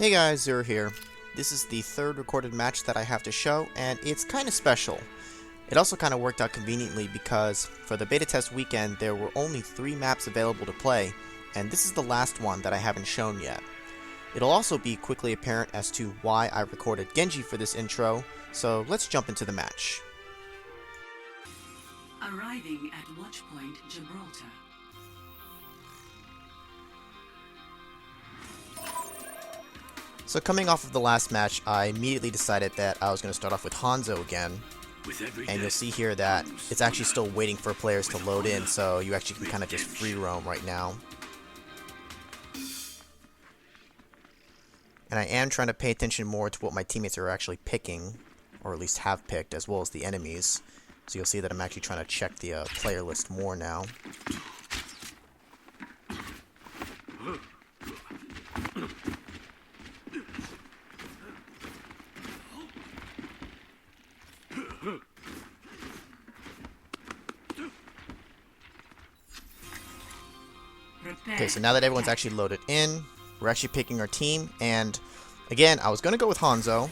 Hey guys, Zero here. This is the third recorded match that I have to show, and it's kind of special. It also kind of worked out conveniently because for the beta test weekend there were only 3 maps available to play, and this is the last one that I haven't shown yet. It'll also be quickly apparent as to why I recorded Genji for this intro, so let's jump into the match. Arriving at Watchpoint Gibraltar. So coming off of the last match, I immediately decided that I was going to start off with Hanzo again. And you'll see here that it's actually still waiting for players to load in, so you actually can kind of just free roam right now. And I am trying to pay attention more to what my teammates are actually picking, or at least have picked, as well as the enemies. So you'll see that I'm actually trying to check the player list more now. Okay, so now that everyone's actually loaded in, we're actually picking our team, and again, I was going to go with Hanzo,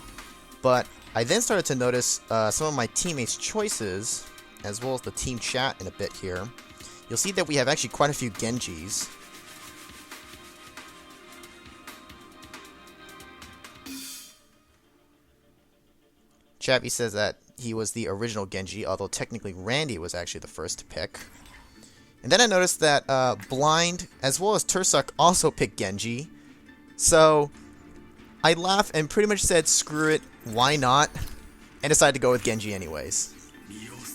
but I then started to notice some of my teammates' choices, as well as the team chat in a bit here. You'll see that we have actually quite a few Genjis. Chavi says that he was the original Genji, although technically Randy was actually the first to pick. And then I noticed that Blind, as well as Tursuk, also picked Genji. So I laughed and pretty much said, screw it, why not? And decided to go with Genji anyways.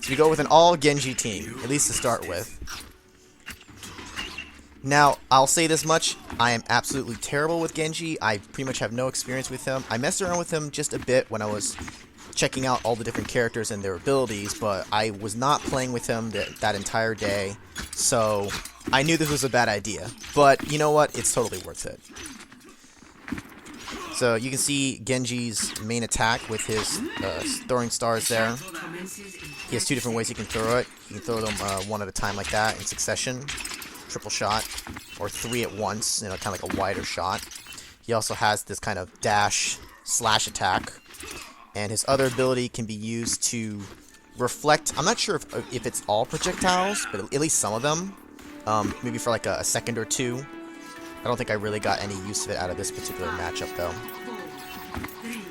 So we go with an all Genji team, at least to start with. Now, I'll say this much, I am absolutely terrible with Genji. I pretty much have no experience with him. I messed around with him just a bit when I was checking out all the different characters and their abilities, but I was not playing with him that entire day, so I knew this was a bad idea. But you know what? It's totally worth it. So you can see Genji's main attack with his throwing stars there. He has 2 different ways you can throw it. You can throw them one at a time like that in succession, triple shot, or 3 at once, you know, kind of like a wider shot. He also has this kind of dash slash attack. And his other ability can be used to reflect. I'm not sure if it's all projectiles, but at least some of them. Maybe for like a second or 2. I don't think I really got any use of it out of this particular matchup, though. 4, 3,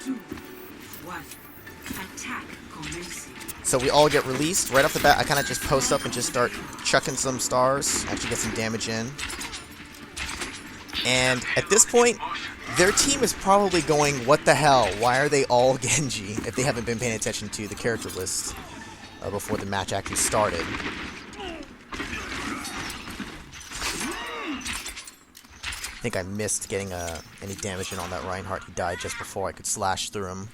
2, 1. Attack commencing. So we all get released. Right off the bat, I kind of just post up and just start chucking some stars. Actually get some damage in. And at this point, their team is probably going, what the hell? Why are they all Genji? If they haven't been paying attention to the character list before the match actually started. I think I missed getting any damage in on that Reinhardt. He died just before I could slash through him.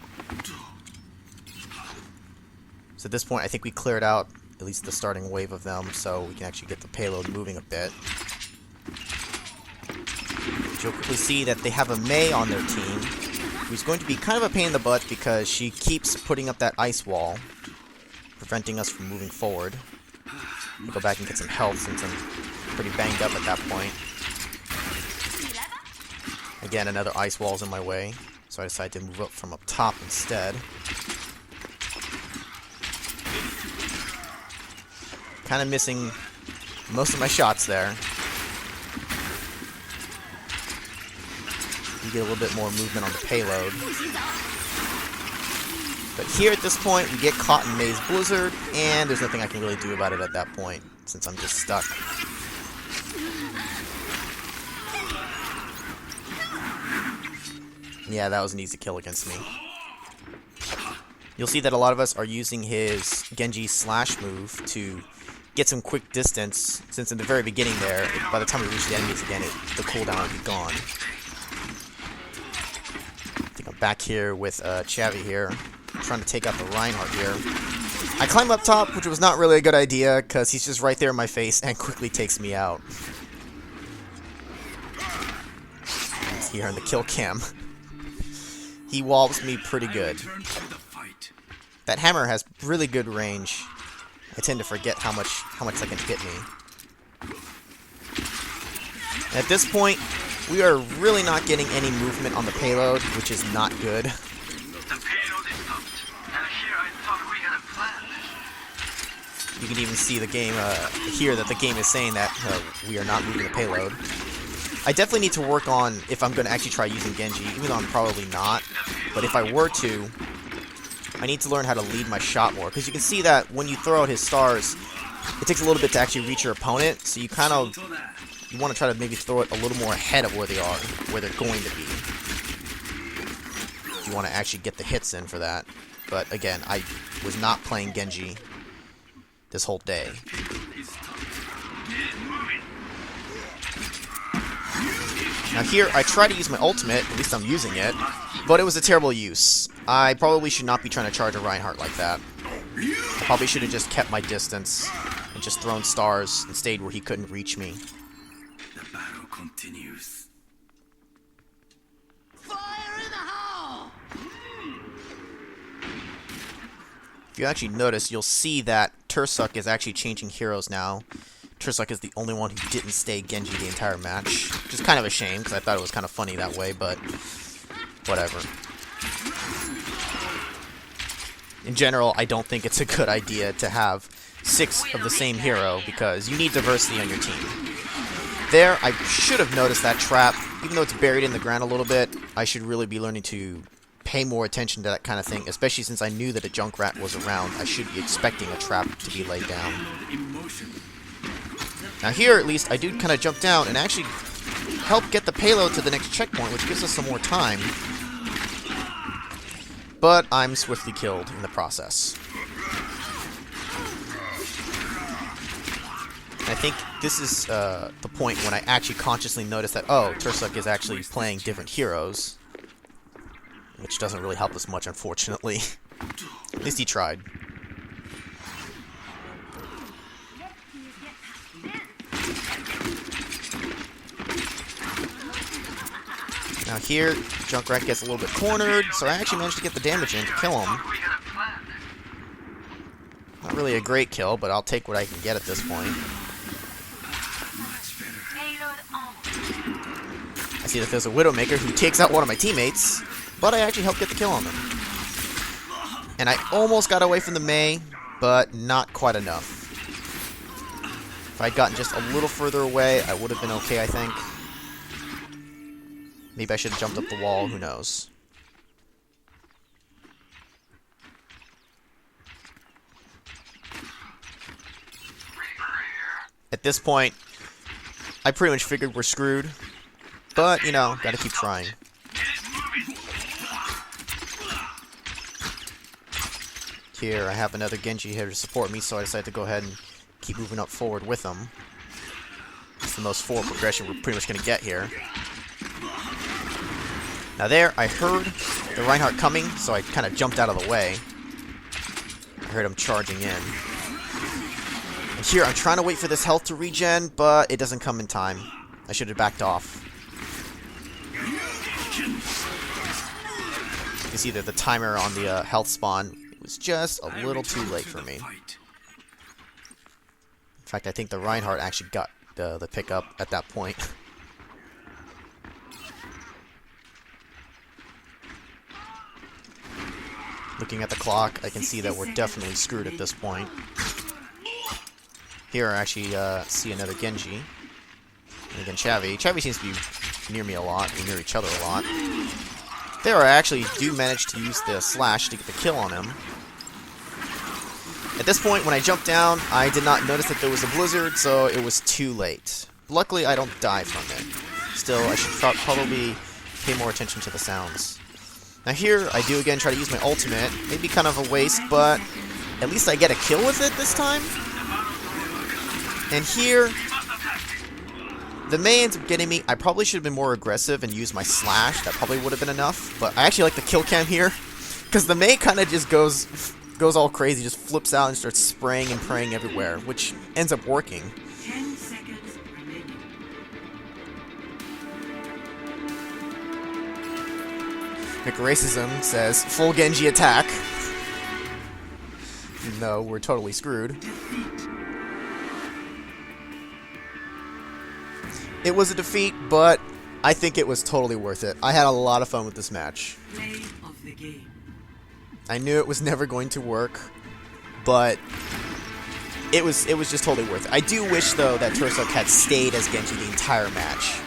So at this point, I think we cleared out at least the starting wave of them, so we can actually get the payload moving a bit. You'll quickly see that they have a Mei on their team, who's going to be kind of a pain in the butt because she keeps putting up that ice wall, preventing us from moving forward. I'll go back and get some health since I'm pretty banged up at that point. Again, another ice wall's in my way, so I decided to move up from up top instead. Kind of missing most of my shots there. You get a little bit more movement on the payload. But here at this point, we get caught in Mei's Blizzard, and there's nothing I can really do about it at that point, since I'm just stuck. Yeah, that was an easy kill against me. You'll see that a lot of us are using his Genji slash move to get some quick distance, since in the very beginning there, by the time we reach the enemies again, the cooldown will be gone. Back here with Chavi here, trying to take out the Reinhardt here. I climb up top, which was not really a good idea, because he's just right there in my face and quickly takes me out. He's here in the kill cam. He walls me pretty good. That hammer has really good range. I tend to forget how much that can hit me. At this point, We are really not getting any movement on the payload, which is not good. The payload is stopped, and here I thought we had a plan. You can even see the game here that the game is saying that we are not moving the payload. I definitely need to work on if I'm going to actually try using Genji, even though I'm probably not. But if I were to, I need to learn how to lead my shot more. Because you can see that when you throw out his stars, it takes a little bit to actually reach your opponent. So you kind of, you want to try to maybe throw it a little more ahead of where they are, where they're going to be. You want to actually get the hits in for that. But again, I was not playing Genji this whole day. Now here, I try to use my ultimate, at least I'm using it, but it was a terrible use. I probably should not be trying to charge a Reinhardt like that. I probably should have just kept my distance and just thrown stars and stayed where he couldn't reach me. The battle continues. If you actually notice, you'll see that Tursuk is actually changing heroes now. Tursuk is the only one who didn't stay Genji the entire match, which is kind of a shame, because I thought it was kind of funny that way, but whatever. In general, I don't think it's a good idea to have 6 of the same hero, because you need diversity on your team. There, I should have noticed that trap. Even though it's buried in the ground a little bit, I should really be learning to pay more attention to that kind of thing, especially since I knew that a Junkrat was around. I should be expecting a trap to be laid down. Now here, at least, I do kind of jump down and actually help get the payload to the next checkpoint, which gives us some more time. But I'm swiftly killed in the process. And I think this is the point when I actually consciously notice that, oh, Tursuk is actually playing different heroes. Which doesn't really help us much, unfortunately. At least he tried. Now here, Junkrat gets a little bit cornered, so I actually managed to get the damage in to kill him. Not really a great kill, but I'll take what I can get at this point. I see that there's a Widowmaker who takes out one of my teammates, but I actually helped get the kill on them. And I almost got away from the Mei, but not quite enough. If I'd gotten just a little further away, I would have been okay, I think. Maybe I should have jumped up the wall, who knows. At this point, I pretty much figured we're screwed. But, you know, gotta keep trying. Here, I have another Genji here to support me, so I decided to go ahead and keep moving up forward with him. It's the most forward progression we're pretty much gonna get here. Now there, I heard the Reinhardt coming, so I kind of jumped out of the way. I heard him charging in. And here, I'm trying to wait for this health to regen, but it doesn't come in time. I should have backed off. You can see that the timer on the health spawn was just a little too late for me. In fact, I think the Reinhardt actually got the pickup at that point. Looking at the clock, I can see that we're definitely screwed at this point. Here I actually see another Genji. And again, Chavi. Chavi seems to be near me a lot. We're near each other a lot. There I actually do manage to use the slash to get the kill on him. At this point, when I jumped down, I did not notice that there was a blizzard, so it was too late. Luckily, I don't die from it. Still, I should probably pay more attention to the sounds. Now here, I do again try to use my ultimate. Maybe kind of a waste, but at least I get a kill with it this time. And here, the Mei ends up getting me. I probably should have been more aggressive and used my slash. That probably would have been enough. But I actually like the kill cam here, because the Mei kind of just goes all crazy, just flips out and starts spraying and praying everywhere, which ends up working. 10 seconds remaining. McRacism says, full Genji attack. No, we're totally screwed. It was a defeat, but I think it was totally worth it. I had a lot of fun with this match. Play of the game. I knew it was never going to work, but it was just totally worth it. I do wish, though, that Tursuk had stayed as Genji the entire match.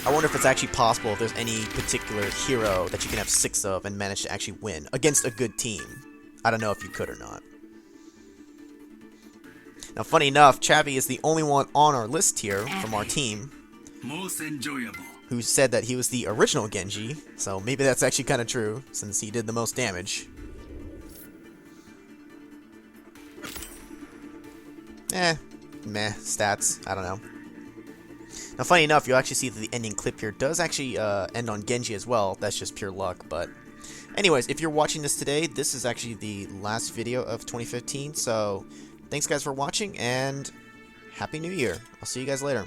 I wonder if it's actually possible if there's any particular hero that you can have 6 of and manage to actually win against a good team. I don't know if you could or not. Now, funny enough, Chavi is the only one on our list here from our team Most enjoyable. who said that he was the original Genji, so maybe that's actually kind of true, since he did the most damage. Meh, stats, I don't know. Now, funny enough, you'll actually see that the ending clip here does actually end on Genji as well. That's just pure luck, but... Anyways, if you're watching this today, this is actually the last video of 2015, so... Thanks, guys, for watching, and Happy New Year. I'll see you guys later.